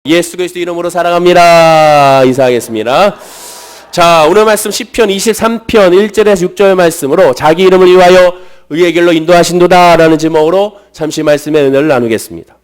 예수 그리스도 이름으로 사랑합니다. 인사하겠습니다. 자, 오늘 말씀 시편 23편 1절에서 6절 말씀으로 자기 이름을 위하여 의의 길로 인도하신도다 라는 제목으로 잠시 말씀의 은혜를 나누겠습니다.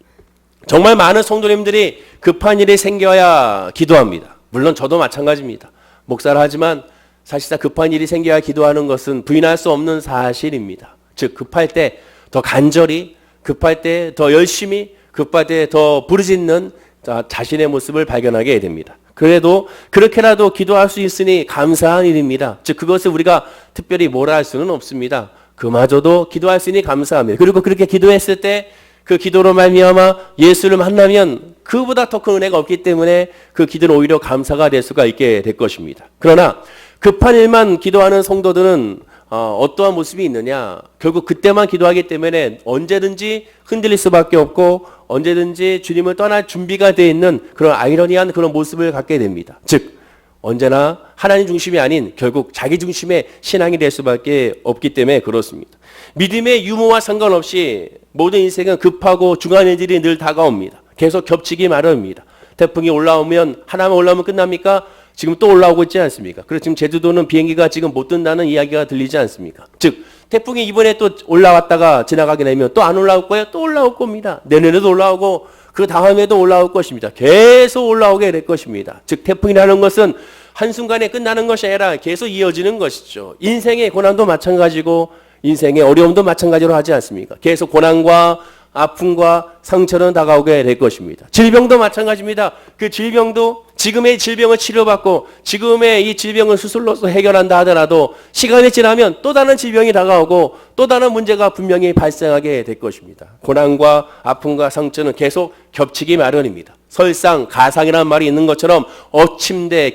정말 많은 성도님들이 급한 일이 생겨야 기도합니다. 물론 저도 마찬가지입니다. 목사를 하지만 사실상 급한 일이 생겨야 기도하는 것은 부인할 수 없는 사실입니다. 즉 급할 때 더 간절히, 급할 때 더 열심히, 급할 때 더 부르짖는 자신의 모습을 발견하게 됩니다. 그래도 그렇게라도 기도할 수 있으니 감사한 일입니다. 즉 그것을 우리가 특별히 뭐라 할 수는 없습니다. 그마저도 기도할 수 있으니 감사합니다. 그리고 그렇게 기도했을 때 그 기도로 말미암아 예수를 만나면 그보다 더 큰 은혜가 없기 때문에 그 기도는 오히려 감사가 될 수가 있게 될 것입니다. 그러나 급한 일만 기도하는 성도들은 어떠한 모습이 있느냐? 결국 그때만 기도하기 때문에 언제든지 흔들릴 수밖에 없고 언제든지 주님을 떠날 준비가 되어 있는 그런 아이러니한 그런 모습을 갖게 됩니다. 즉 언제나 하나님 중심이 아닌 결국 자기 중심의 신앙이 될 수밖에 없기 때문에 그렇습니다. 믿음의 유무와 상관없이 모든 인생은 급하고 중요한 일들이 늘 다가옵니다. 계속 겹치기 마련입니다. 태풍이 올라오면 하나만 올라오면 끝납니까? 지금 또 올라오고 있지 않습니까? 그래서 지금 제주도는 비행기가 지금 못 뜬다는 이야기가 들리지 않습니까? 즉 태풍이 이번에 또 올라왔다가 지나가게 되면 또 안 올라올 거예요? 또 올라올 겁니다. 내년에도 올라오고 그 다음에도 올라올 것입니다. 계속 올라오게 될 것입니다. 즉 태풍이라는 것은 한순간에 끝나는 것이 아니라 계속 이어지는 것이죠. 인생의 고난도 마찬가지고 인생의 어려움도 마찬가지로 하지 않습니까? 계속 고난과 아픔과 상처는 다가오게 될 것입니다. 질병도 마찬가지입니다. 그 질병도 지금의 질병을 치료받고 지금의 이 질병을 수술로서 해결한다 하더라도 시간이 지나면 또 다른 질병이 다가오고 또 다른 문제가 분명히 발생하게 될 것입니다. 고난과 아픔과 상처는 계속 겹치기 마련입니다. 설상, 가상이라는 말이 있는 것처럼 엎침대,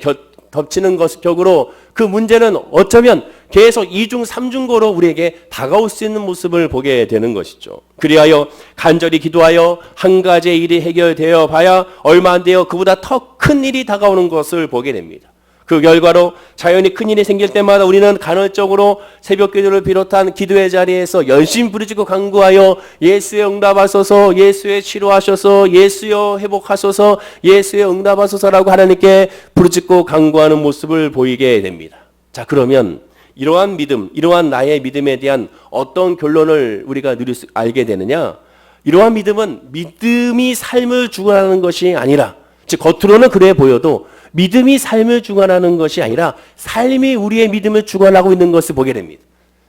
덮치는 격으로 그 문제는 어쩌면 계속 이중 삼중고로 우리에게 다가올 수 있는 모습을 보게 되는 것이죠. 그리하여 간절히 기도하여 한 가지의 일이 해결되어 봐야 얼마 안 되어 그보다 더 큰 일이 다가오는 것을 보게 됩니다. 그 결과로 자연히 큰 일이 생길 때마다 우리는 간헐적으로 새벽 기도를 비롯한 기도의 자리에서 열심히 부르짖고 간구하여 예수의 응답하소서, 예수의 치료하소서, 예수여 회복하소서, 예수의 응답하소서라고 하나님께 부르짖고 간구하는 모습을 보이게 됩니다. 자, 그러면 이러한 믿음, 이러한 나의 믿음에 대한 어떤 결론을 우리가 알게 되느냐? 이러한 믿음은 믿음이 삶을 주관하는 것이 아니라, 즉 겉으로는 그래 보여도 믿음이 삶을 주관하는 것이 아니라 삶이 우리의 믿음을 주관하고 있는 것을 보게 됩니다.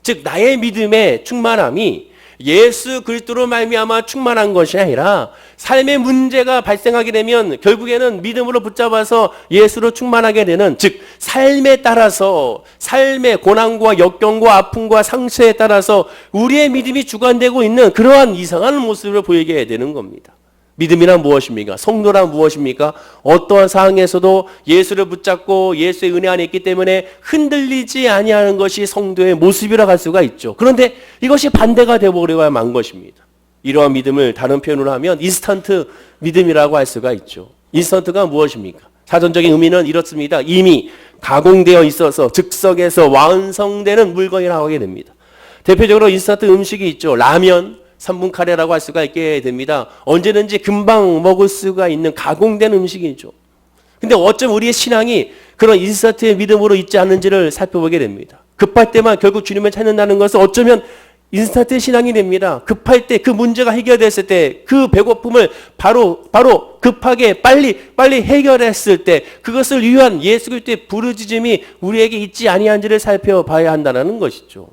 즉 나의 믿음의 충만함이 예수 그리스도로 말미암아 충만한 것이 아니라 삶의 문제가 발생하게 되면 결국에는 믿음으로 붙잡아서 예수로 충만하게 되는, 즉 삶에 따라서 삶의 고난과 역경과 아픔과 상처에 따라서 우리의 믿음이 주관되고 있는 그러한 이상한 모습을 보이게 되는 겁니다. 믿음이란 무엇입니까? 성도란 무엇입니까? 어떠한 상황에서도 예수를 붙잡고 예수의 은혜 안에 있기 때문에 흔들리지 아니하는 것이 성도의 모습이라고 할 수가 있죠. 그런데 이것이 반대가 되어버려야 만 것입니다. 이러한 믿음을 다른 표현으로 하면 인스턴트 믿음이라고 할 수가 있죠. 인스턴트가 무엇입니까? 사전적인 의미는 이렇습니다. 이미 가공되어 있어서 즉석에서 완성되는 물건이라고 하게 됩니다. 대표적으로 인스턴트 음식이 있죠. 라면, 3분 카레라고 할 수가 있게 됩니다. 언제든지 금방 먹을 수가 있는 가공된 음식이죠. 근데 어쩜 우리의 신앙이 그런 인스턴트의 믿음으로 있지 않는지를 살펴보게 됩니다. 급할 때만 결국 주님을 찾는다는 것은 어쩌면 인스턴트의 신앙이 됩니다. 급할 때 그 문제가 해결됐을 때 그 배고픔을 바로 급하게 빨리 해결했을 때 그것을 위한 예수 그리스도의 부르짖음이 우리에게 있지 아니한지를 살펴봐야 한다는 것이죠.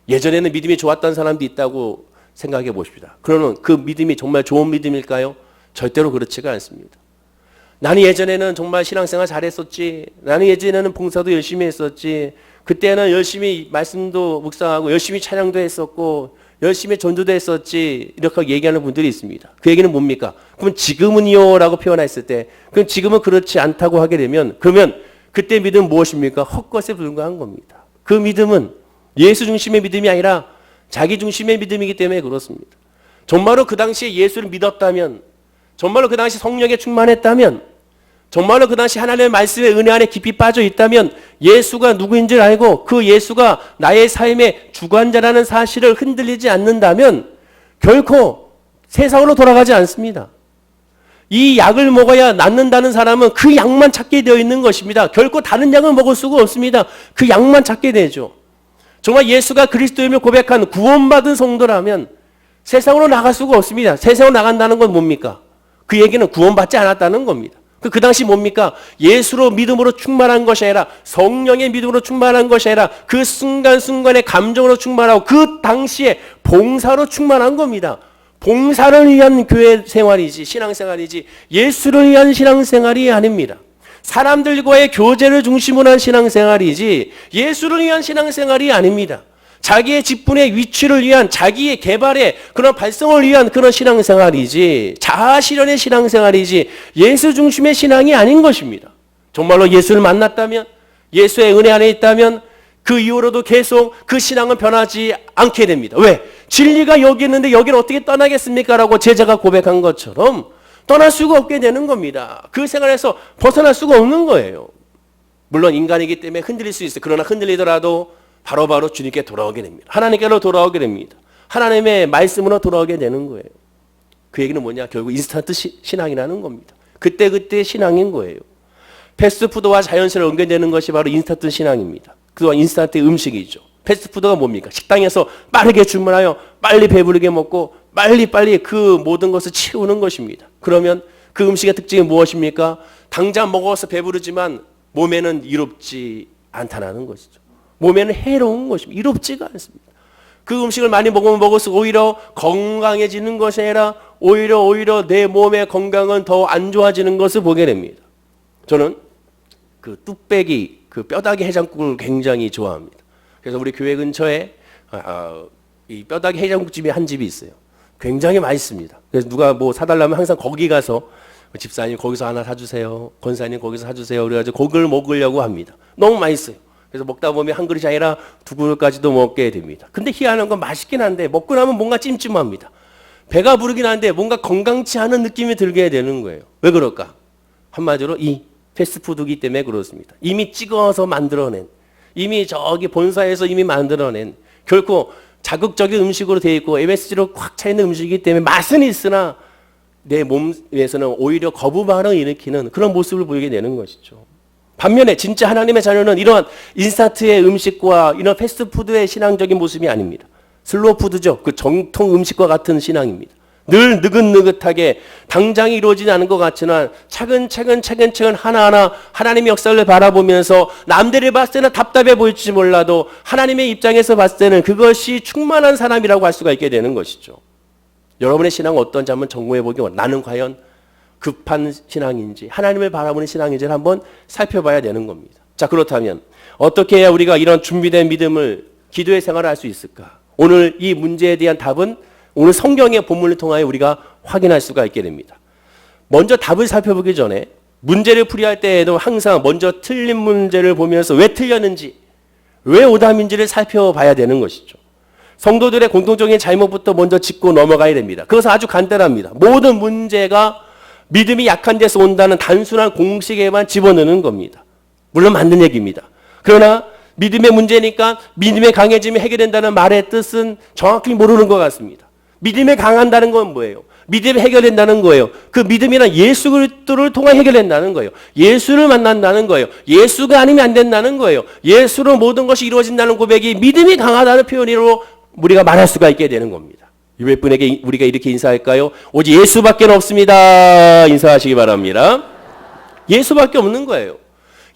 예전에는 믿음이 좋았던 사람도 있다고 생각해 보십시다. 그러면 그 믿음이 정말 좋은 믿음일까요? 절대로 그렇지가 않습니다. 나는 예전에는 정말 신앙생활 잘했었지. 나는 예전에는 봉사도 열심히 했었지. 그때는 열심히 말씀도 묵상하고 열심히 찬양도 했었고 열심히 전도도 했었지. 이렇게 얘기하는 분들이 있습니다. 그 얘기는 뭡니까? 그럼 지금은요? 라고 표현했을 때 그럼 지금은 그렇지 않다고 하게 되면 그러면 그때 믿음은 무엇입니까? 헛것에 불과한 겁니다. 그 믿음은 예수 중심의 믿음이 아니라 자기 중심의 믿음이기 때문에 그렇습니다. 정말로 그 당시에 예수를 믿었다면, 정말로 그 당시 성령에 충만했다면, 정말로 그 당시 하나님의 말씀의 은혜 안에 깊이 빠져 있다면 예수가 누구인 줄 알고 그 예수가 나의 삶의 주관자라는 사실을 흔들리지 않는다면 결코 세상으로 돌아가지 않습니다. 이 약을 먹어야 낫는다는 사람은 그 약만 찾게 되어 있는 것입니다. 결코 다른 약을 먹을 수가 없습니다. 그 약만 찾게 되죠. 정말 예수가 그리스도임을 고백한 구원받은 성도라면 세상으로 나갈 수가 없습니다. 세상으로 나간다는 건 뭡니까? 그 얘기는 구원받지 않았다는 겁니다. 그 당시 뭡니까? 예수로 믿음으로 충만한 것이 아니라 성령의 믿음으로 충만한 것이 아니라 그 순간순간의 감정으로 충만하고 그 당시에 봉사로 충만한 겁니다. 봉사를 위한 교회 생활이지 신앙생활이지 예수를 위한 신앙생활이 아닙니다. 사람들과의 교제를 중심으로 한 신앙생활이지 예수를 위한 신앙생활이 아닙니다. 자기의 직분의 위치를 위한 자기의 개발의 그런 발성을 위한 그런 신앙생활이지 자아실현의 신앙생활이지 예수 중심의 신앙이 아닌 것입니다. 정말로 예수를 만났다면 예수의 은혜 안에 있다면 그 이후로도 계속 그 신앙은 변하지 않게 됩니다. 왜? 진리가 여기 있는데 여기를 어떻게 떠나겠습니까? 라고 제자가 고백한 것처럼 떠날 수가 없게 되는 겁니다. 그 생활에서 벗어날 수가 없는 거예요. 물론 인간이기 때문에 흔들릴 수 있어요. 그러나 흔들리더라도 바로바로 주님께 돌아오게 됩니다. 하나님께로 돌아오게 됩니다. 하나님의 말씀으로 돌아오게 되는 거예요. 그 얘기는 뭐냐? 결국 인스턴트 신앙이라는 겁니다. 그때그때 신앙인 거예요. 패스트푸드와 자연스레 연결되는 것이 바로 인스턴트 신앙입니다. 그동안 인스턴트 음식이죠. 패스트푸드가 뭡니까? 식당에서 빠르게 주문하여 빨리 배부르게 먹고 빨리 그 모든 것을 치우는 것입니다. 그러면 그 음식의 특징이 무엇입니까? 당장 먹어서 배부르지만 몸에는 이롭지 않다는 것이죠. 몸에는 해로운 것입니다. 이롭지가 않습니다. 그 음식을 많이 먹으면 먹을수록 오히려 건강해지는 것이 아니라 오히려 내 몸의 건강은 더 안 좋아지는 것을 보게 됩니다. 저는 그 뚝배기, 그 뼈다귀 해장국을 굉장히 좋아합니다. 그래서 우리 교회 근처에 이 뼈다귀 해장국집이 한 집이 있어요. 굉장히 맛있습니다. 그래서 누가 뭐 사달라면 항상 거기 가서 집사님 거기서 하나 사주세요. 권사님 거기서 사주세요. 그래가지고 거기를 먹으려고 합니다. 너무 맛있어요. 그래서 먹다 보면 한 그릇이 아니라 두 그릇까지도 먹게 됩니다. 근데 희한한 건 맛있긴 한데 먹고 나면 뭔가 찜찜합니다. 배가 부르긴 한데 뭔가 건강치 않은 느낌이 들게 되는 거예요. 왜 그럴까? 한마디로 이 패스트푸드이기 때문에 그렇습니다. 이미 찍어서 만들어낸, 이미 저기 본사에서 이미 만들어낸 결코 자극적인 음식으로 되어 있고 MSG로 꽉 차 있는 음식이기 때문에 맛은 있으나 내 몸에서는 오히려 거부 반응을 일으키는 그런 모습을 보이게 되는 것이죠. 반면에 진짜 하나님의 자녀는 이러한 인스턴트의 음식과 이런 패스트푸드의 신앙적인 모습이 아닙니다. 슬로푸드죠. 그 정통 음식과 같은 신앙입니다. 늘 느긋느긋하게 당장이 이루어지지 않은 것 같지만 차근차근 하나하나 하나님의 역사를 바라보면서 남들이 봤을 때는 답답해 보일지 몰라도 하나님의 입장에서 봤을 때는 그것이 충만한 사람이라고 할 수가 있게 되는 것이죠. 여러분의 신앙은 어떤지 한번 점검해 보기 원합니다. 나는 과연 급한 신앙인지 하나님을 바라보는 신앙인지를 한번 살펴봐야 되는 겁니다. 자, 그렇다면 어떻게 해야 우리가 이런 준비된 믿음을 기도의 생활을 할 수 있을까? 오늘 이 문제에 대한 답은 오늘 성경의 본문을 통하여 우리가 확인할 수가 있게 됩니다. 먼저 답을 살펴보기 전에 문제를 풀이할 때에도 항상 먼저 틀린 문제를 보면서 왜 틀렸는지 왜 오답인지를 살펴봐야 되는 것이죠. 성도들의 공통적인 잘못부터 먼저 짚고 넘어가야 됩니다. 그것은 아주 간단합니다. 모든 문제가 믿음이 약한 데서 온다는 단순한 공식에만 집어넣는 겁니다. 물론 맞는 얘기입니다. 그러나 믿음의 문제니까 믿음의 강해짐이 해결된다는 말의 뜻은 정확히 모르는 것 같습니다. 믿음이 강한다는 건 뭐예요? 믿음이 해결된다는 거예요. 그 믿음이란 예수 그리스도를 통해 해결된다는 거예요. 예수를 만난다는 거예요. 예수가 아니면 안 된다는 거예요. 예수로 모든 것이 이루어진다는 고백이 믿음이 강하다는 표현으로 우리가 말할 수가 있게 되는 겁니다. 몇 분에게 우리가 이렇게 인사할까요? 오직 예수밖에 없습니다. 인사하시기 바랍니다. 예수밖에 없는 거예요.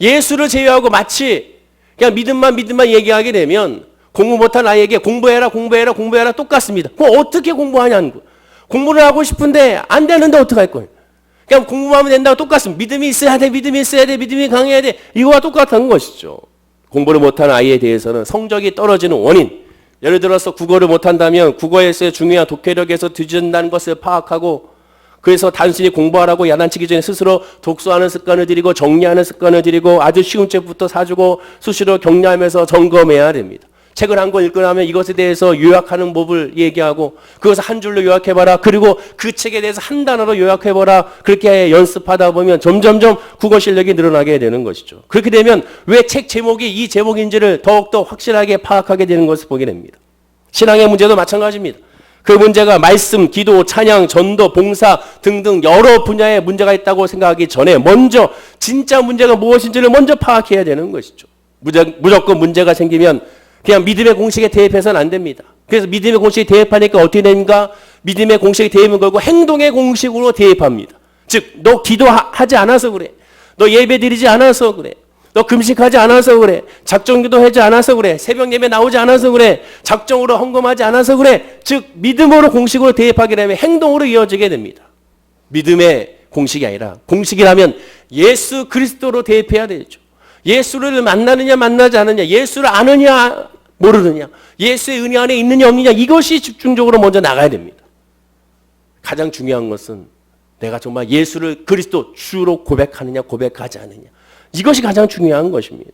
예수를 제외하고 마치 그냥 믿음만 얘기하게 되면 공부 못한 아이에게 공부해라 똑같습니다. 그럼 어떻게 공부하냐는 거예요. 공부를 하고 싶은데 안 되는데 어떡할 거예요. 그냥 공부하면 된다고 똑같습니다. 믿음이 있어야 돼, 믿음이 강해야 돼. 이거와 똑같은 것이죠. 공부를 못한 아이에 대해서는 성적이 떨어지는 원인, 예를 들어서 국어를 못한다면 국어에서의 중요한 독해력에서 뒤진다는 것을 파악하고 그래서 단순히 공부하라고 야단치기 전에 스스로 독서하는 습관을 들이고 정리하는 습관을 들이고 아주 쉬운 책부터 사주고 수시로 격려하면서 점검해야 됩니다. 책을 한 권 읽고 나면 이것에 대해서 요약하는 법을 얘기하고 그것을 한 줄로 요약해봐라. 그리고 그 책에 대해서 한 단어로 요약해봐라. 그렇게 연습하다 보면 점점점 국어 실력이 늘어나게 되는 것이죠. 그렇게 되면 왜 책 제목이 이 제목인지를 더욱더 확실하게 파악하게 되는 것을 보게 됩니다. 신앙의 문제도 마찬가지입니다. 그 문제가 말씀, 기도, 찬양, 전도, 봉사 등등 여러 분야에 문제가 있다고 생각하기 전에 먼저 진짜 문제가 무엇인지를 먼저 파악해야 되는 것이죠. 무조건 문제가 생기면 그냥 믿음의 공식에 대입해서는 안 됩니다. 그래서 믿음의 공식에 대입하니까 어떻게 됩니까? 믿음의 공식에 대입은 걸고 행동의 공식으로 대입합니다. 즉, 너 기도하지 않아서 그래. 너 예배 드리지 않아서 그래. 너 금식하지 않아서 그래. 작정기도 하지 않아서 그래. 새벽 예배 나오지 않아서 그래. 작정으로 헌금하지 않아서 그래. 즉 믿음으로 공식으로 대입하게 되면 행동으로 이어지게 됩니다. 믿음의 공식이 아니라 공식이라면 예수 그리스도로 대입해야 되죠. 예수를 만나느냐 만나지 않느냐, 예수를 아느냐 모르느냐, 예수의 은혜 안에 있느냐 없느냐, 이것이 집중적으로 먼저 나가야 됩니다. 가장 중요한 것은 내가 정말 예수를 그리스도 주로 고백하느냐 고백하지 않느냐, 이것이 가장 중요한 것입니다.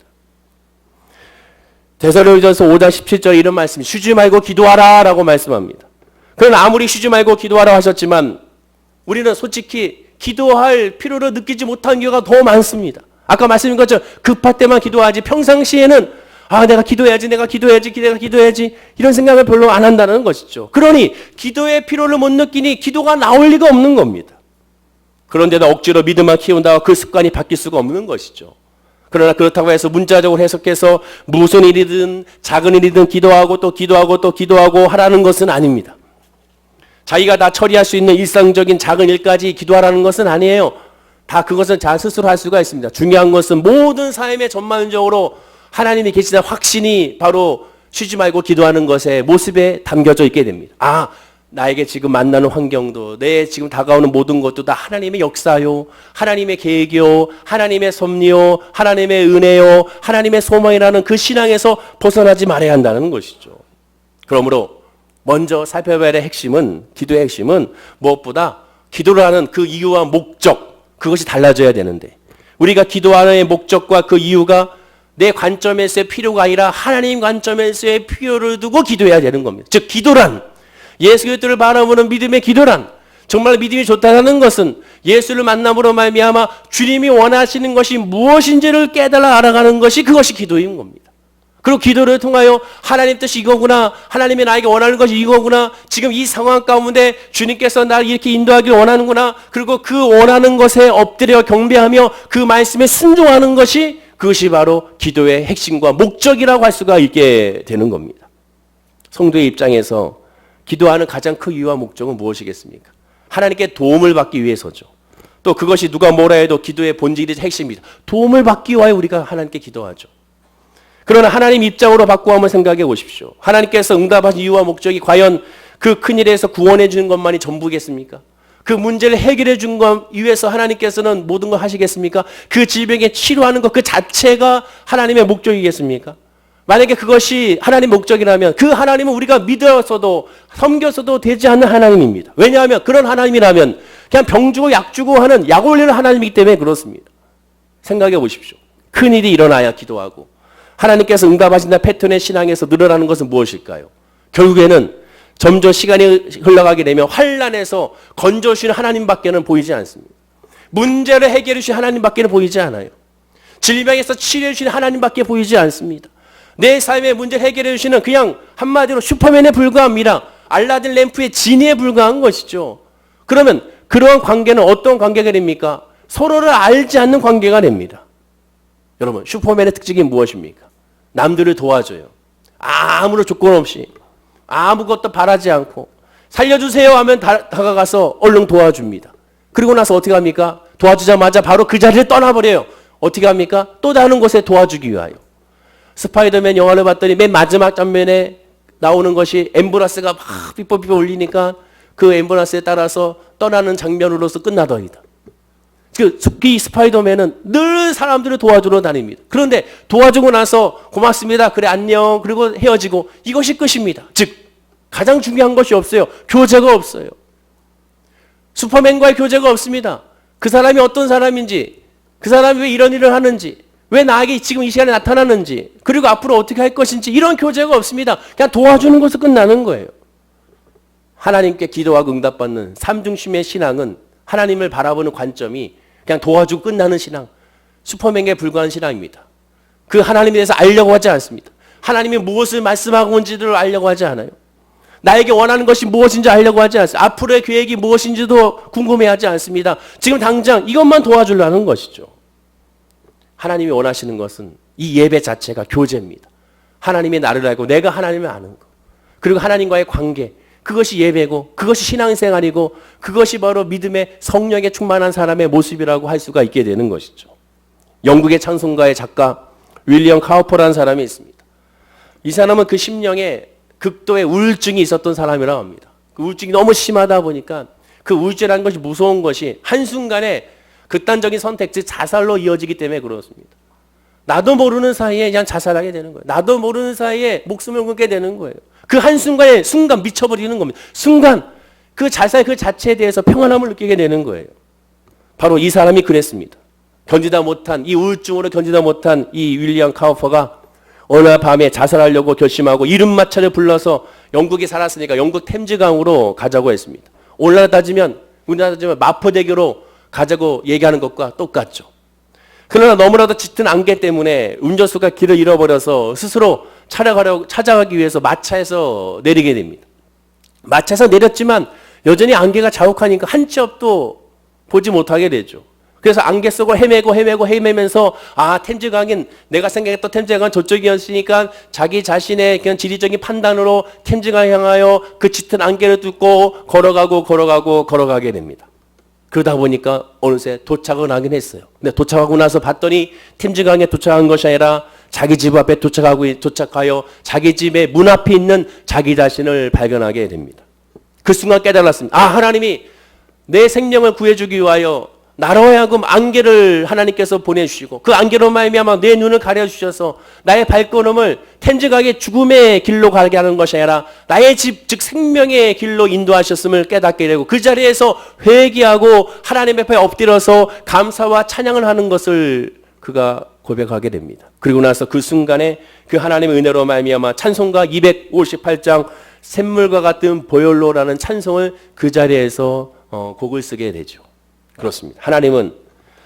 데살로니가서 5장 17절 이런 말씀이 쉬지 말고 기도하라 라고 말씀합니다. 그러나 아무리 쉬지 말고 기도하라 하셨지만 우리는 솔직히 기도할 필요를 느끼지 못한 경우가 더 많습니다. 아까 말씀드린 것처럼 급할 때만 기도하지 평상시에는 내가 기도해야지 이런 생각을 별로 안 한다는 것이죠. 그러니 기도의 필요를 못 느끼니 기도가 나올 리가 없는 겁니다. 그런데도 억지로 믿음만 키운다고 그 습관이 바뀔 수가 없는 것이죠. 그러나 그렇다고 해서 문자적으로 해석해서 무슨 일이든 작은 일이든 기도하고 또 기도하고 또 기도하고 하라는 것은 아닙니다. 자기가 다 처리할 수 있는 일상적인 작은 일까지 기도하라는 것은 아니에요. 다 그것은 자 스스로 할 수가 있습니다. 중요한 것은 모든 삶의 전반적으로 하나님이 계시다는 확신이 바로 쉬지 말고 기도하는 것의 모습에 담겨져 있게 됩니다. 나에게 지금 만나는 환경도, 내 지금 다가오는 모든 것도 다 하나님의 역사요, 하나님의 계획이요, 하나님의 섭리요, 하나님의 은혜요, 하나님의 소망이라는 그 신앙에서 벗어나지 말아야 한다는 것이죠. 그러므로 먼저 살펴봐야 할 핵심은, 기도의 핵심은 무엇보다 기도를 하는 그 이유와 목적, 그것이 달라져야 되는데, 우리가 기도하는 목적과 그 이유가 내 관점에서의 필요가 아니라 하나님 관점에서의 필요를 두고 기도해야 되는 겁니다. 즉 기도란, 예수 그리스도를 바라보는 믿음의 기도란, 정말 믿음이 좋다는 것은 예수를 만남으로 말미암아 주님이 원하시는 것이 무엇인지를 깨달아 알아가는 것이, 그것이 기도인 겁니다. 그리고 기도를 통하여 하나님 뜻이 이거구나, 하나님이 나에게 원하는 것이 이거구나, 지금 이 상황 가운데 주님께서 나를 이렇게 인도하길 원하는구나, 그리고 그 원하는 것에 엎드려 경배하며 그 말씀에 순종하는 것이, 그것이 바로 기도의 핵심과 목적이라고 할 수가 있게 되는 겁니다. 성도의 입장에서 기도하는 가장 큰 이유와 목적은 무엇이겠습니까? 하나님께 도움을 받기 위해서죠. 또 그것이 누가 뭐라 해도 기도의 본질이 핵심입니다. 도움을 받기 위하여 우리가 하나님께 기도하죠. 그러나 하나님 입장으로 바꾸어 한번 생각해 보십시오. 하나님께서 응답하신 이유와 목적이 과연 그 큰일에서 구원해 주는 것만이 전부겠습니까? 그 문제를 해결해 준 것 위해서 하나님께서는 모든 걸 하시겠습니까? 그 질병에 치료하는 것 그 자체가 하나님의 목적이겠습니까? 만약에 그것이 하나님의 목적이라면 그 하나님은 우리가 믿어서도 섬겨서도 되지 않는 하나님입니다. 왜냐하면 그런 하나님이라면 그냥 병 주고 약 주고 하는 약 올리는 하나님이기 때문에 그렇습니다. 생각해 보십시오. 큰일이 일어나야 기도하고 하나님께서 응답하신다 패턴의 신앙에서 늘어나는 것은 무엇일까요? 결국에는 점점 시간이 흘러가게 되면 환난에서 건져주시는 하나님밖에는 보이지 않습니다. 문제를 해결해 주신 하나님밖에는 보이지 않아요. 질병에서 치료해 주시는 하나님밖에 보이지 않습니다. 내 삶의 문제를 해결해 주시는, 그냥 한마디로 슈퍼맨에 불과합니다. 알라딘 램프의 지니에 불과한 것이죠. 그러면 그러한 관계는 어떤 관계가 됩니까? 서로를 알지 않는 관계가 됩니다. 여러분, 슈퍼맨의 특징이 무엇입니까? 남들을 도와줘요. 아무런 조건 없이, 아무것도 바라지 않고, 살려주세요 하면 다가가서 얼른 도와줍니다. 그리고 나서 어떻게 합니까? 도와주자마자 바로 그 자리를 떠나버려요. 어떻게 합니까? 또 다른 곳에 도와주기 위하여. 스파이더맨 영화를 봤더니 맨 마지막 장면에 나오는 것이 앰뷸런스가 막 삐뽀삐뽀 울리니까 그 앰뷸런스에 따라서 떠나는 장면으로서 끝나더이다. 이 스파이더맨은 늘 사람들을 도와주러 다닙니다. 그런데 도와주고 나서 고맙습니다, 그래 안녕, 그리고 헤어지고, 이것이 끝입니다. 즉 가장 중요한 것이 없어요. 교제가 없어요. 슈퍼맨과의 교제가 없습니다. 그 사람이 어떤 사람인지, 그 사람이 왜 이런 일을 하는지, 왜 나에게 지금 이 시간에 나타나는지, 그리고 앞으로 어떻게 할 것인지, 이런 교제가 없습니다. 그냥 도와주는 것으로 끝나는 거예요. 하나님께 기도하고 응답받는 삼중심의 신앙은 하나님을 바라보는 관점이 그냥 도와주고 끝나는 신앙, 슈퍼맨에 불과한 신앙입니다. 그 하나님에 대해서 알려고 하지 않습니다. 하나님이 무엇을 말씀하고 온지를 알려고 하지 않아요. 나에게 원하는 것이 무엇인지 알려고 하지 않습니다. 앞으로의 계획이 무엇인지도 궁금해하지 않습니다. 지금 당장 이것만 도와주려는 것이죠. 하나님이 원하시는 것은 이 예배 자체가 교제입니다. 하나님이 나를 알고 내가 하나님을 아는 것. 그리고 하나님과의 관계. 그것이 예배고 그것이 신앙생활이고 그것이 바로 믿음의 성령에 충만한 사람의 모습이라고 할 수가 있게 되는 것이죠. 영국의 찬송가의 작가 윌리엄 카우퍼라는 사람이 있습니다. 이 사람은 그 심령에 극도의 우울증이 있었던 사람이라고 합니다. 그 우울증이 너무 심하다 보니까 그 우울증이라는 것이 무서운 것이 한순간에 극단적인 선택, 즉 자살로 이어지기 때문에 그렇습니다. 나도 모르는 사이에 그냥 자살하게 되는 거예요. 나도 모르는 사이에 목숨을 끊게 되는 거예요. 그 한순간에 순간 미쳐버리는 겁니다. 순간 그 자살 그 자체에 대해서 평안함을 느끼게 되는 거예요. 바로 이 사람이 그랬습니다. 견디다 못한 이 우울증으로 견디다 못한 이 윌리엄 카우퍼가 어느 날 밤에 자살하려고 결심하고 이름마차를 불러서 영국에 살았으니까 영국 템즈강으로 가자고 했습니다. 우리나라 따지면 마포대교로 가자고 얘기하는 것과 똑같죠. 그러나 너무나도 짙은 안개 때문에 운전수가 길을 잃어버려서 스스로 찾아가기 위해서 마차에서 내리게 됩니다. 마차에서 내렸지만 여전히 안개가 자욱하니까 한 치 앞도 보지 못하게 되죠. 그래서 안개 속을 헤매면서 템즈강은 내가 생각했던 템즈강은 저쪽이었으니까 자기 자신의 그냥 지리적인 판단으로 템즈강 향하여 그 짙은 안개를 뚫고 걸어가게 됩니다. 그러다 보니까 어느새 도착을 하긴 했어요. 근데 도착하고 나서 봤더니 템즈강에 도착한 것이 아니라 자기 집 앞에 도착하여 자기 집의 문 앞에 있는 자기 자신을 발견하게 됩니다. 그 순간 깨달았습니다. 하나님이 내 생명을 구해주기 위하여 나로 하여금 안개를 하나님께서 보내주시고 그 안개로 말미암아 내 눈을 가려주셔서 나의 발걸음을 템즈강의 죽음의 길로 가게 하는 것이 아니라 나의 집, 즉 생명의 길로 인도하셨음을 깨닫게 되고 그 자리에서 회개하고 하나님 앞에 엎드려서 감사와 찬양을 하는 것을 그가 고백하게 됩니다. 그리고 나서 그 순간에 그 하나님의 은혜로 말미암아 찬송가 258장 샘물과 같은 보혈로라는 찬송을 그 자리에서 곡을 쓰게 되죠. 그렇습니다. 하나님은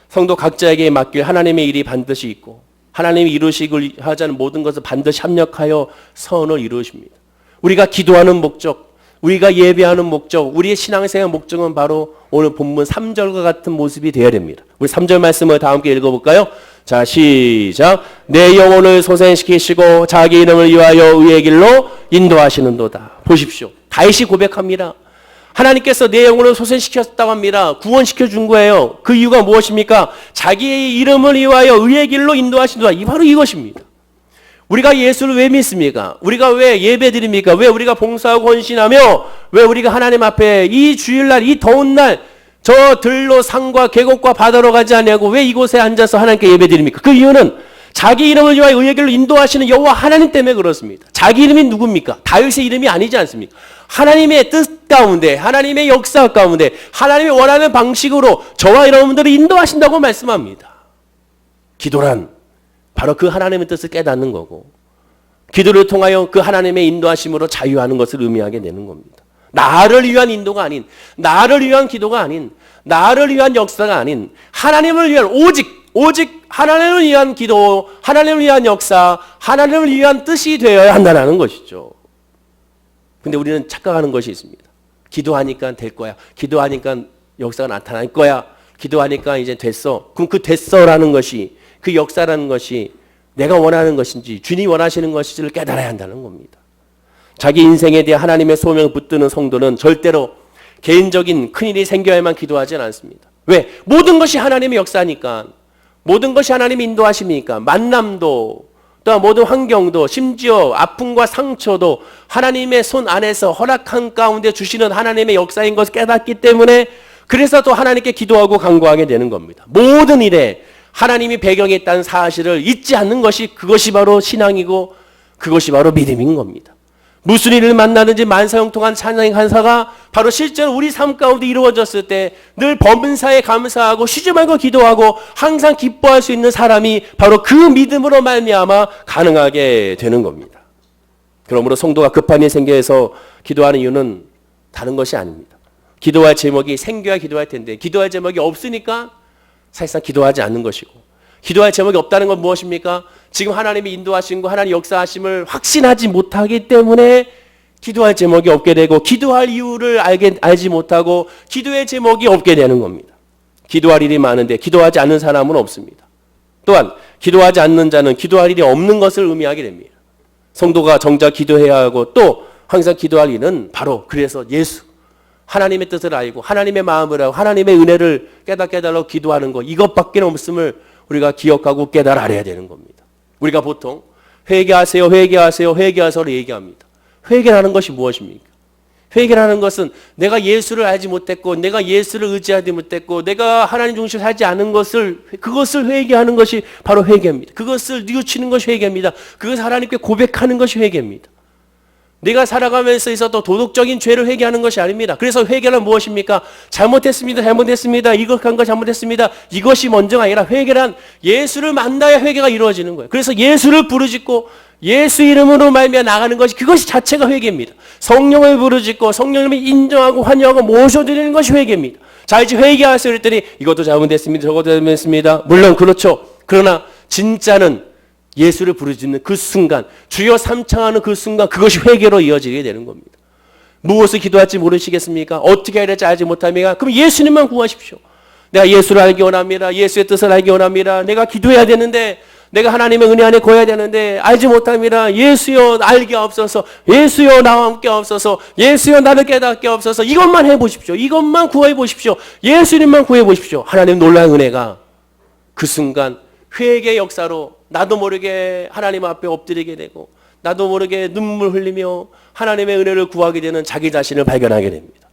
성도 각자에게 맡길 하나님의 일이 반드시 있고 하나님이 이루시길 하자는 모든 것을 반드시 합력하여 선을 이루십니다. 우리가 기도하는 목적, 우리가 예배하는 목적, 우리의 신앙생활 목적은 바로 오늘 본문 3절과 같은 모습이 되어야 됩니다. 우리 3절 말씀을 다 함께 읽어볼까요? 자, 시작. 내 영혼을 소생시키시고 자기 이름을 위하여 의의 길로 인도하시는도다. 보십시오. 다윗이 고백합니다. 하나님께서 내 영혼을 소생시켰다고 합니다. 구원시켜 준 거예요. 그 이유가 무엇입니까? 자기의 이름을 위하여 의의 길로 인도하신다. 바로 이것입니다. 우리가 예수를 왜 믿습니까? 우리가 왜 예배드립니까? 왜 우리가 봉사하고 헌신하며 왜 우리가 하나님 앞에 이 주일날 이 더운 날 저 들로 산과 계곡과 바다로 가지 않냐고 왜 이곳에 앉아서 하나님께 예배드립니까? 그 이유는 자기 이름을 위하여 의의 길로 인도하시는 여호와 하나님 때문에 그렇습니다. 자기 이름이 누굽니까? 다윗의 이름이 아니지 않습니까? 하나님의 뜻 가운데, 하나님의 역사 가운데, 하나님이 원하는 방식으로 저와 여러분들을 인도하신다고 말씀합니다. 기도란 바로 그 하나님의 뜻을 깨닫는 거고 기도를 통하여 그 하나님의 인도하심으로 자유하는 것을 의미하게 되는 겁니다. 나를 위한 인도가 아닌, 나를 위한 기도가 아닌, 나를 위한 역사가 아닌 하나님을 위한 오직 하나님을 위한 기도, 하나님을 위한 역사, 하나님을 위한 뜻이 되어야 한다는 것이죠. 근데 우리는 착각하는 것이 있습니다. 기도하니까 될 거야. 기도하니까 역사가 나타날 거야. 기도하니까 이제 됐어. 그럼 그 됐어라는 것이, 그 역사라는 것이 내가 원하는 것인지 주님이 원하시는 것인지를 깨달아야 한다는 겁니다. 자기 인생에 대해 하나님의 소명을 붙드는 성도는 절대로 개인적인 큰일이 생겨야만 기도하지는 않습니다. 왜? 모든 것이 하나님의 역사니까, 모든 것이 하나님의 인도하심이니까, 만남도 또 모든 환경도 심지어 아픔과 상처도 하나님의 손 안에서 허락한 가운데 주시는 하나님의 역사인 것을 깨닫기 때문에 그래서 또 하나님께 기도하고 간구하게 되는 겁니다. 모든 일에 하나님이 배경에 있다는 사실을 잊지 않는 것이 그것이 바로 신앙이고 그것이 바로 믿음인 겁니다. 무슨 일을 만나든지 만사형통한 찬양의 간사가 바로 실제로 우리 삶 가운데 이루어졌을 때 늘 범사에 감사하고 쉬지 말고 기도하고 항상 기뻐할 수 있는 사람이 바로 그 믿음으로 말미암아 가능하게 되는 겁니다. 그러므로 성도가 급한 일이 생겨서 기도하는 이유는 다른 것이 아닙니다. 기도할 제목이 생겨야 기도할 텐데 기도할 제목이 없으니까 사실상 기도하지 않는 것이고, 기도할 제목이 없다는 건 무엇입니까? 지금 하나님이 인도하신 거, 하나님 역사하심을 확신하지 못하기 때문에 기도할 제목이 없게 되고 기도할 이유를 알지 못하고 기도의 제목이 없게 되는 겁니다. 기도할 일이 많은데 기도하지 않는 사람은 없습니다. 또한 기도하지 않는 자는 기도할 일이 없는 것을 의미하게 됩니다. 성도가 정작 기도해야 하고 또 항상 기도할 일은 바로 그래서 예수, 하나님의 뜻을 알고 하나님의 마음을 알고 하나님의 은혜를 깨닫게 해달라고 기도하는 것, 이것밖에 없음을 우리가 기억하고 깨달아야 되는 겁니다. 우리가 보통 회개하세요, 회개하세요, 회개하세요를 얘기합니다. 회개라는 것이 무엇입니까? 회개라는 것은 내가 예수를 알지 못했고 내가 예수를 의지하지 못했고 내가 하나님 중심으로 살지 않은 그것을 회개하는 것이 바로 회개입니다. 그것을 뉘우치는 것이 회개입니다. 그것을 하나님께 고백하는 것이 회개입니다. 내가 살아가면서 있어도 도덕적인 죄를 회개하는 것이 아닙니다. 그래서 회개란 무엇입니까? 잘못했습니다. 이것 한 거 잘못했습니다. 이것이 먼저가 아니라 회개란 예수를 만나야 회개가 이루어지는 거예요. 그래서 예수를 부르짖고 예수 이름으로 말미암아 나가는 것이 그것이 자체가 회개입니다. 성령을 부르짖고 성령님을 인정하고 환영하고 모셔드리는 것이 회개입니다. 자, 이제 회개하세요 그랬더니 이것도 잘못했습니다. 저것도 잘못했습니다. 물론 그렇죠. 그러나 진짜는 예수를 부르짖는 그 순간, 주여 삼창하는 그 순간, 그것이 회개로 이어지게 되는 겁니다. 무엇을 기도할지 모르시겠습니까? 어떻게 해야 될지 알지 못합니까? 그럼 예수님만 구하십시오. 내가 예수를 알기 원합니다. 예수의 뜻을 알기 원합니다. 내가 기도해야 되는데, 내가 하나님의 은혜 안에 거해야 되는데 알지 못합니다. 예수여 알게 없어서, 예수여 나와 함께 없어서, 예수여 나를 깨닫게 없어서. 이것만 해보십시오. 이것만 구해 보십시오. 예수님만 구해 보십시오. 하나님 놀라운 은혜가 그 순간 회개의 역사로 나도 모르게 하나님 앞에 엎드리게 되고 나도 모르게 눈물 흘리며 하나님의 은혜를 구하게 되는 자기 자신을 발견하게 됩니다.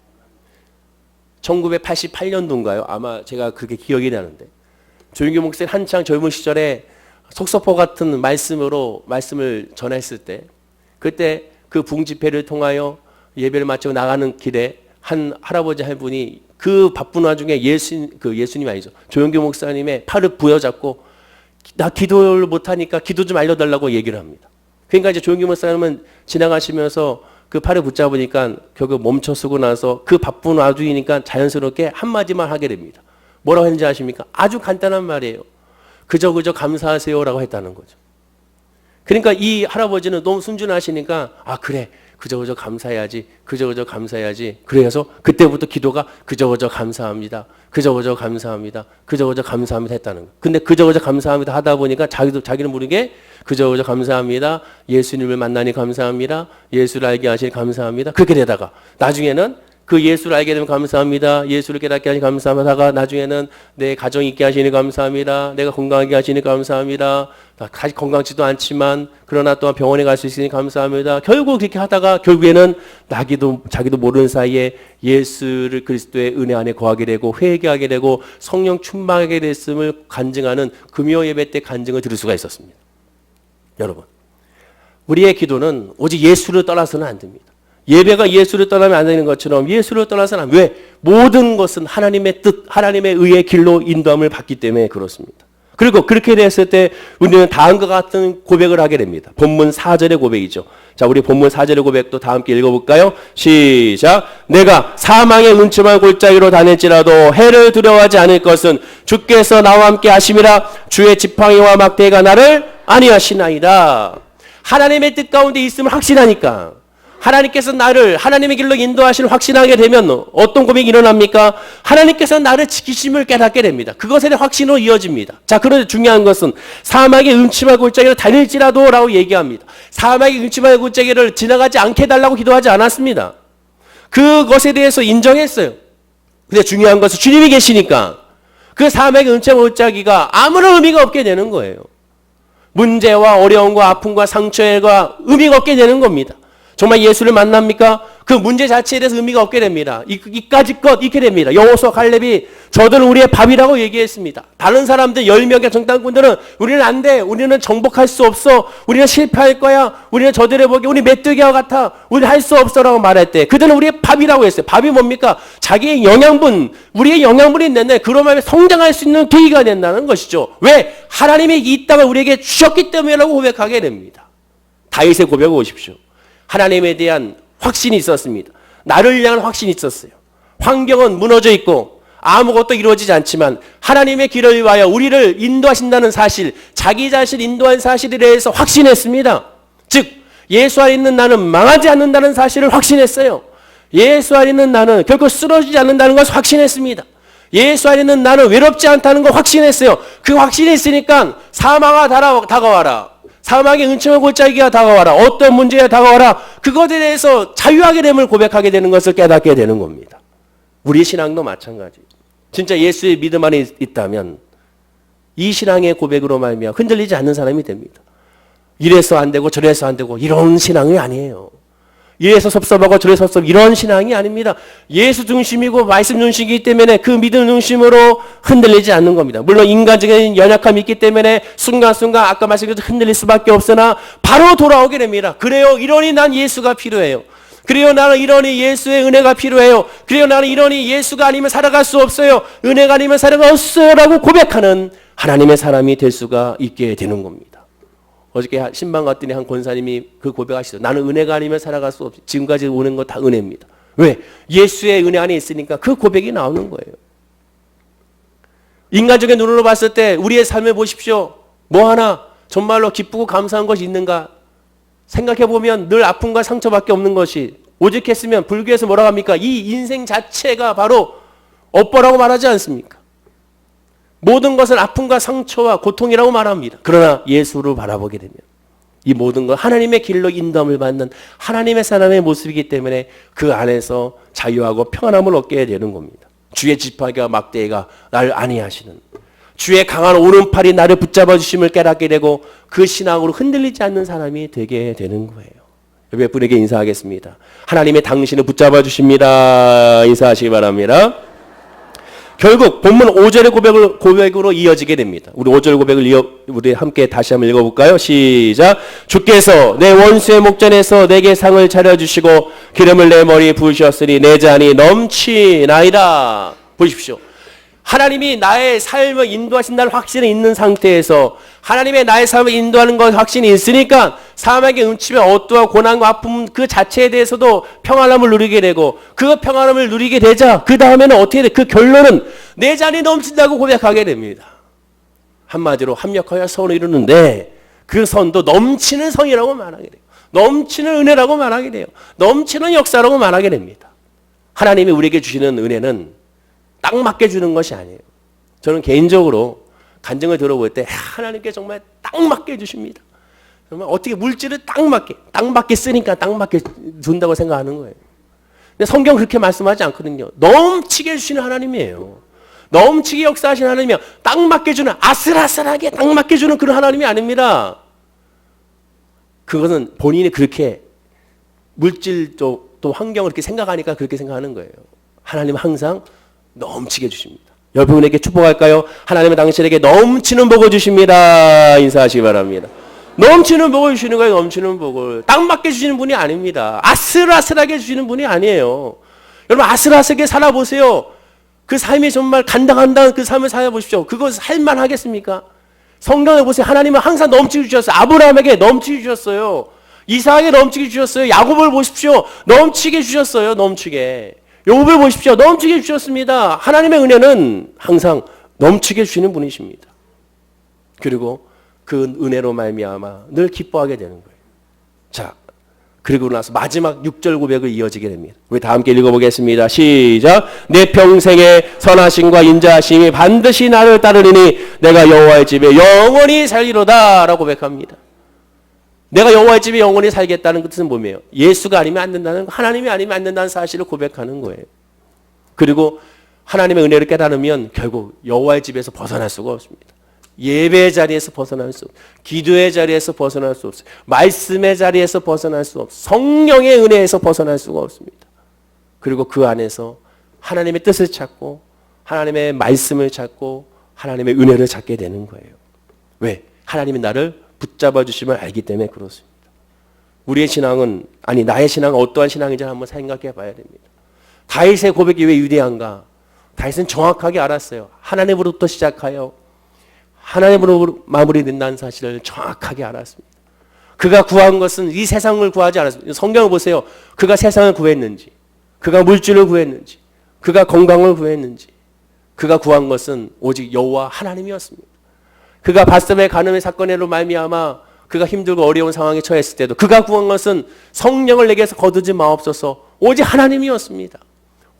1988년도인가요? 아마 제가 그렇게 기억이 나는데 조윤규 목사님 한창 젊은 시절에 속서포 같은 말씀을 전했을 때 그때 그 붕집회를 통하여 예배를 마치고 나가는 길에 한 할아버지 한 분이 그 바쁜 와중에 예수님 아니죠. 조윤규 목사님의 팔을 부여잡고 나 기도를 못하니까 기도 좀 알려달라고 얘기를 합니다. 그러니까 이제 조용기 목사님은 지나가시면서 그 팔을 붙잡으니까 결국 멈춰서고 나서 그 바쁜 와중이니까 자연스럽게 한마디만 하게 됩니다. 뭐라고 했는지 아십니까? 아주 간단한 말이에요. 그저 감사하세요라고 했다는 거죠. 그러니까 이 할아버지는 너무 순진하시니까 아 그래 그저 감사해야지 그저 감사해야지 그래서 그때부터 기도가 그저 감사합니다 그저 감사합니다 그저 감사합니다 했다는 거예요. 근데 그저 감사합니다 하다 보니까 자기는 모르게 그저 감사합니다 예수님을 만나니 감사합니다 예수를 알게 하시니 감사합니다 그렇게 되다가 나중에는 그 예수를 알게 되면 감사합니다. 예수를 깨닫게 하시니 감사하다가 나중에는 내 가정 있게 하시니 감사합니다. 내가 건강하게 하시니 감사합니다. 건강치도 않지만 그러나 또한 병원에 갈 수 있으니 감사합니다. 결국 그렇게 하다가 결국에는 자기도 모르는 사이에 예수를 그리스도의 은혜 안에 거하게 되고 회개하게 되고 성령 충만하게 됐음을 간증하는 금요 예배 때 간증을 들을 수가 있었습니다. 여러분, 우리의 기도는 오직 예수를 떠나서는 안 됩니다. 예배가 예수를 떠나면 안 되는 것처럼 예수를 떠나서는 안 왜? 모든 것은 하나님의 뜻, 하나님의 의의 길로 인도함을 받기 때문에 그렇습니다. 그리고 그렇게 됐을 때 우리는 다음과 같은 고백을 하게 됩니다. 본문 4절의 고백이죠. 자, 우리 본문 4절의 고백도 다 함께 읽어볼까요? 시작. 내가 사망의 음침한 골짜기로 다닐지라도 해를 두려워하지 않을 것은 주께서 나와 함께 하심이라. 주의 지팡이와 막대가 나를 안위하시나이다. 하나님의 뜻 가운데 있음을 확신하니까 하나님께서 나를 하나님의 길로 인도하시는 확신하게 되면 어떤 고백이 일어납니까? 하나님께서 나를 지키심을 깨닫게 됩니다. 그것에 대한 확신으로 이어집니다. 자, 그런데 중요한 것은 사막의 음침한 골짜기를 다닐지라도 라고 얘기합니다. 사막의 음침한 골짜기를 지나가지 않게 해달라고 기도하지 않았습니다. 그것에 대해서 인정했어요. 근데 중요한 것은 주님이 계시니까 그 사막의 음침한 골짜기가 아무런 의미가 없게 되는 거예요. 문제와 어려움과 아픔과 상처가 의미가 없게 되는 겁니다. 정말 예수를 만납니까? 그 문제 자체에 대해서 의미가 없게 됩니다. 이까지 것 잃게 됩니다. 여호수아 갈렙이 저들은 우리의 밥이라고 얘기했습니다. 다른 사람들 10명의 정탐꾼들은 우리는 안 돼. 우리는 정복할 수 없어. 우리는 실패할 거야. 우리는 저들의 보기에 우리 메뚜기와 같아. 우리는 할 수 없어라고 말할 때 그들은 우리의 밥이라고 했어요. 밥이 뭡니까? 자기의 영양분, 우리의 영양분이 있는데 그러면 성장할 수 있는 계기가 된다는 것이죠. 왜? 하나님이 이 땅을 우리에게 주셨기 때문이라고 고백하게 됩니다. 다윗의 고백을 보십시오. 하나님에 대한 확신이 있었습니다. 나를 향한 확신이 있었어요. 환경은 무너져 있고 아무것도 이루어지지 않지만 하나님의 길을 위하여 우리를 인도하신다는 사실, 자기 자신을 인도한 사실에 대해서 확신했습니다. 즉 예수 안에 있는 나는 망하지 않는다는 사실을 확신했어요. 예수 안에 있는 나는 결코 쓰러지지 않는다는 것을 확신했습니다. 예수 안에 있는 나는 외롭지 않다는 걸 확신했어요. 그 확신이 있으니까 사망아 다가와라. 사망의 은총의 골짜기가 다가와라. 어떤 문제가 다가와라. 그것에 대해서 자유하게 됨을 고백하게 되는 것을 깨닫게 되는 겁니다. 우리의 신앙도 마찬가지. 진짜 예수의 믿음 안에 있다면 이 신앙의 고백으로 말미암아 흔들리지 않는 사람이 됩니다. 이래서 안 되고 저래서 안 되고 이런 신앙이 아니에요. 이래서 섭섭하고 저래서 섭섭 이런 신앙이 아닙니다. 예수 중심이고 말씀 중심이기 때문에 그 믿음 중심으로 흔들리지 않는 겁니다. 물론 인간적인 연약함이 있기 때문에 순간순간 아까 말씀드린 흔들릴 수밖에 없으나 바로 돌아오게 됩니다. 그래요. 이러니 난 예수가 필요해요. 그래요. 나는 이러니 예수의 은혜가 필요해요. 그래요. 나는 이러니 예수가 아니면 살아갈 수 없어요. 은혜가 아니면 살아갈 수 없어요. 라고 고백하는 하나님의 사람이 될 수가 있게 되는 겁니다. 어저께 신방 갔더니 한 권사님이 그 고백하시죠. 나는 은혜가 아니면 살아갈 수 없어. 지금까지 오는 거 다 은혜입니다. 왜? 예수의 은혜 안에 있으니까 그 고백이 나오는 거예요. 인간적인 눈으로 봤을 때 우리의 삶을 보십시오. 뭐 하나 정말로 기쁘고 감사한 것이 있는가? 생각해보면 늘 아픔과 상처밖에 없는 것이 오직했으면 불교에서 뭐라고 합니까? 이 인생 자체가 바로 업보라고 말하지 않습니까? 모든 것은 아픔과 상처와 고통이라고 말합니다. 그러나 예수를 바라보게 되면 이 모든 것 하나님의 길로 인도함을 받는 하나님의 사람의 모습이기 때문에 그 안에서 자유하고 평안함을 얻게 되는 겁니다. 주의 지팡이와 막대기가 나를 안위하시는 주의 강한 오른팔이 나를 붙잡아 주심을 깨닫게 되고 그 신앙으로 흔들리지 않는 사람이 되게 되는 거예요. 몇 분에게 인사하겠습니다. 하나님의 당신을 붙잡아 주십니다. 인사하시기 바랍니다. 결국 본문 5절의 고백으로 이어지게 됩니다. 우리 5절 고백을 우리 함께 다시 한번 읽어볼까요? 시작. 주께서 내 원수의 목전에서 내게 상을 차려주시고 기름을 내 머리에 부으셨으니 내 잔이 넘치나이다. 보십시오. 하나님이 나의 삶을 인도하신다는 확신이 있는 상태에서 하나님의 나의 삶을 인도하는 것 확신이 있으니까 사망의 음침에 어떠한 고난과 아픔 그 자체에 대해서도 평안함을 누리게 되고 그 평안함을 누리게 되자 그 다음에는 어떻게 돼? 그 결론은 내 잔이 넘친다고 고백하게 됩니다. 한마디로 합력하여 선을 이루는데 그 선도 넘치는 성이라고 말하게 돼요. 넘치는 은혜라고 말하게 돼요. 넘치는 역사라고 말하게 됩니다. 하나님이 우리에게 주시는 은혜는 딱 맞게 주는 것이 아니에요. 저는 개인적으로 간증을 들어볼 때 하나님께 정말 딱 맞게 주십니다. 정말 어떻게 물질을 딱 맞게 쓰니까 딱 맞게 준다고 생각하는 거예요. 근데 성경 그렇게 말씀하지 않거든요. 넘치게 주시는 하나님이에요. 넘치게 역사하시는 하나님이야. 딱 맞게 주는 아슬아슬하게 딱 맞게 주는 그런 하나님이 아닙니다. 그것은 본인이 그렇게 물질 또 환경을 그렇게 생각하니까 그렇게 생각하는 거예요. 하나님은 항상 넘치게 주십니다. 여러분에게 축복할까요? 하나님은 당신에게 넘치는 복을 주십니다. 인사하시기 바랍니다. 넘치는 복을 주시는 거예요. 넘치는 복을. 딱 맞게 주시는 분이 아닙니다. 아슬아슬하게 주시는 분이 아니에요. 여러분 아슬아슬하게 살아보세요. 그 삶이 정말 간당간당한 그 삶을 살아보십시오. 그거 살만하겠습니까? 성경에 보세요. 하나님은 항상 넘치게 주셨어요. 아브라함에게 넘치게 주셨어요. 이삭에게 넘치게 주셨어요. 야곱을 보십시오. 넘치게 주셨어요. 넘치게. 욥을 보십시오. 넘치게 주셨습니다. 하나님의 은혜는 항상 넘치게 주시는 분이십니다. 그리고 그 은혜로 말미암아 늘 기뻐하게 되는 거예요. 자, 그리고 나서 마지막 6절 고백을 이어지게 됩니다. 우리 다 함께 읽어보겠습니다. 시작. 내 평생의 선하심과 인자하심이 반드시 나를 따르리니 내가 여호와의 집에 영원히 살리로다 라고 고백합니다. 내가 여호와의 집에 영원히 살겠다는 뜻은 뭐예요? 예수가 아니면 안 된다는 거, 하나님이 아니면 안 된다는 사실을 고백하는 거예요. 그리고 하나님의 은혜를 깨달으면 결국 여호와의 집에서 벗어날 수가 없습니다. 예배의 자리에서 벗어날 수 없어요. 기도의 자리에서 벗어날 수 없어요. 말씀의 자리에서 벗어날 수 없어요. 성령의 은혜에서 벗어날 수가 없습니다. 그리고 그 안에서 하나님의 뜻을 찾고 하나님의 말씀을 찾고 하나님의 은혜를 찾게 되는 거예요. 왜? 하나님이 나를 붙잡아 주심을 알기 때문에 그렇습니다. 우리의 신앙은 나의 신앙은 어떠한 신앙인지 한번 생각해 봐야 됩니다. 다윗의 고백이 왜 위대한가? 다윗은 정확하게 알았어요. 하나님으로부터 시작하여 하나님으로 마무리된다는 사실을 정확하게 알았습니다. 그가 구한 것은 이 세상을 구하지 않았습니다. 성경을 보세요. 그가 세상을 구했는지, 그가 물질을 구했는지, 그가 건강을 구했는지, 그가 구한 것은 오직 여호와 하나님이었습니다. 그가 바세바의 간음의 사건으로 말미암아 그가 힘들고 어려운 상황에 처했을 때도 그가 구한 것은 성령을 내게서 거두지 마옵소서 오직 하나님이었습니다.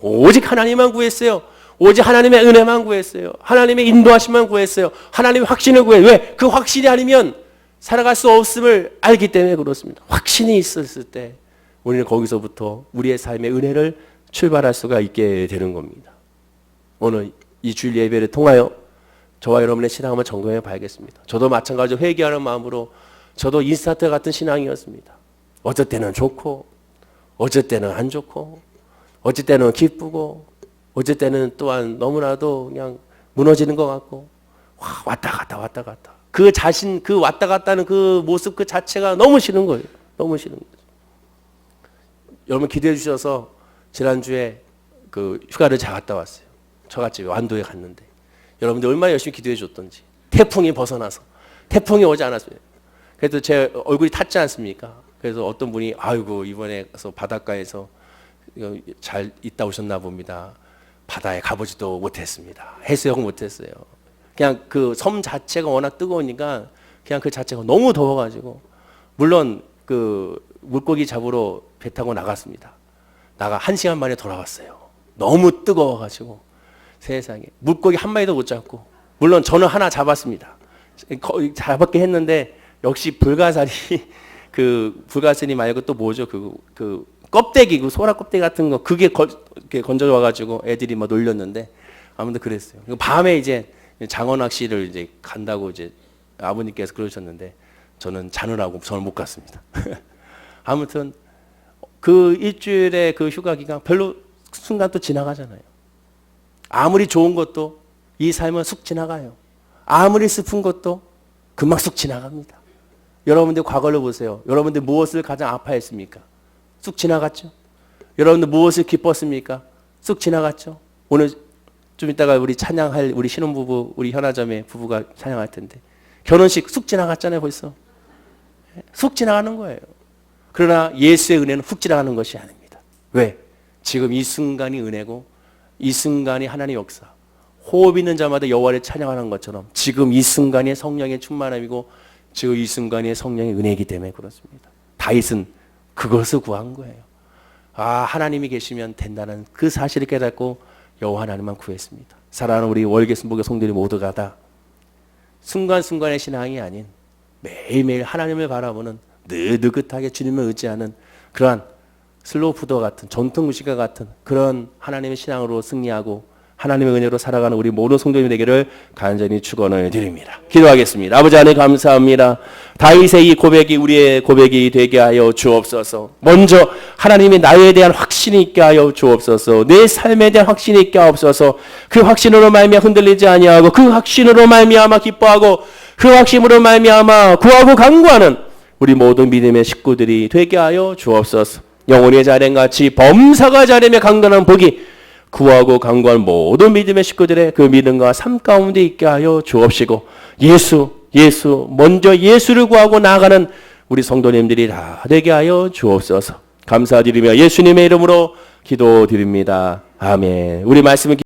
오직 하나님만 구했어요. 오직 하나님의 은혜만 구했어요. 하나님의 인도하심만 구했어요. 하나님의 확신을 구해요. 왜? 그 확신이 아니면 살아갈 수 없음을 알기 때문에 그렇습니다. 확신이 있었을 때 우리는 거기서부터 우리의 삶의 은혜를 출발할 수가 있게 되는 겁니다. 오늘 이 주일 예배를 통하여 저와 여러분의 신앙을 한번 점검해 봐야겠습니다. 저도 마찬가지로 회개하는 마음으로 저도 인스타트 같은 신앙이었습니다. 어쩔 때는 좋고 어쩔 때는 안 좋고 어쩔 때는 기쁘고 어쩔 때는 또한 너무나도 그냥 무너지는 것 같고 왔다 갔다 그 자신 그 왔다 갔다는 그 모습 그 자체가 너무 싫은 거예요. 너무 싫은 거죠. 여러분 기도해 주셔서 지난주에 그 휴가를 잘 갔다 왔어요. 처갓집에 완도에 갔는데 여러분들 얼마나 열심히 기도해 줬던지 태풍이 벗어나서 태풍이 오지 않았어요. 그래도 제 얼굴이 탔지 않습니까? 그래서 어떤 분이 아이고 이번에 가서 바닷가에서 잘 있다 오셨나 봅니다. 바다에 가보지도 못했습니다. 해수욕은 못했어요. 그냥 그 섬 자체가 워낙 뜨거우니까 그냥 그 자체가 너무 더워가지고 물론 그 물고기 잡으러 배 타고 나갔습니다. 나가 1시간 만에 돌아왔어요. 너무 뜨거워가지고 세상에 물고기 한 마리도 못 잡고 물론 저는 하나 잡았습니다. 잡았게 했는데 역시 불가사리 그 불가사리 말고 또 뭐죠 그 껍데기 그 소라 껍데기 같은 거 그게 건져 와가지고 애들이 막 놀렸는데 아무튼 그랬어요. 밤에 이제 장어 낚시를 이제 간다고 이제 아버님께서 그러셨는데 저는 자느라고 저는 못 갔습니다. 아무튼 그 일주일의 그 휴가 기간 별로 순간 또 지나가잖아요. 아무리 좋은 것도 이 삶은 쑥 지나가요. 아무리 슬픈 것도 금방 쑥 지나갑니다. 여러분들 과거를 보세요. 여러분들 무엇을 가장 아파했습니까? 쑥 지나갔죠. 여러분들 무엇을 기뻤습니까? 쑥 지나갔죠. 오늘 좀 이따가 우리 찬양할 우리 신혼부부 우리 현아자매 부부가 찬양할 텐데 결혼식 쑥 지나갔잖아요. 벌써 쑥 지나가는 거예요. 그러나 예수의 은혜는 훅 지나가는 것이 아닙니다. 왜? 지금 이 순간이 은혜고 이 순간이 하나님의 역사 호흡 있는 자마다 여호와를 찬양하는 것처럼 지금 이 순간이 성령의 충만함이고 지금 이 순간이 성령의 은혜이기 때문에 그렇습니다. 다윗은 그것을 구한 거예요. 아 하나님이 계시면 된다는 그 사실을 깨닫고 여호와 하나님만 구했습니다. 사랑하는 우리 월계순복의 성도들이 모두가 다 순간순간의 신앙이 아닌 매일매일 하나님을 바라보는 늘 느긋하게 주님을 의지하는 그러한 슬로우 푸드와 같은 전통 무식과 같은 그런 하나님의 신앙으로 승리하고 하나님의 은혜로 살아가는 우리 모든 성도님 되기를 간절히 축원을 드립니다. 기도하겠습니다. 아버지 하나님 감사합니다. 다윗의 이 고백이 우리의 고백이 되게 하여 주옵소서. 먼저 하나님이 나에 대한 확신이 있게 하여 주옵소서. 내 삶에 대한 확신이 있게 하옵소서. 그 확신으로 말미암아 흔들리지 아니하고 그 확신으로 말미암아 기뻐하고 그 확신으로 말미암아 구하고 간구하는 우리 모든 믿음의 식구들이 되게 하여 주옵소서. 영혼의 자랭같이 범사가 자림에 강건한 복이 구하고 간구한 모든 믿음의 식구들의 그 믿음과 삶 가운데 있게 하여 주옵시고 예수 먼저 예수를 구하고 나아가는 우리 성도님들이 다 되게 하여 주옵소서. 감사드리며 예수님의 이름으로 기도드립니다. 아멘. 우리 말씀을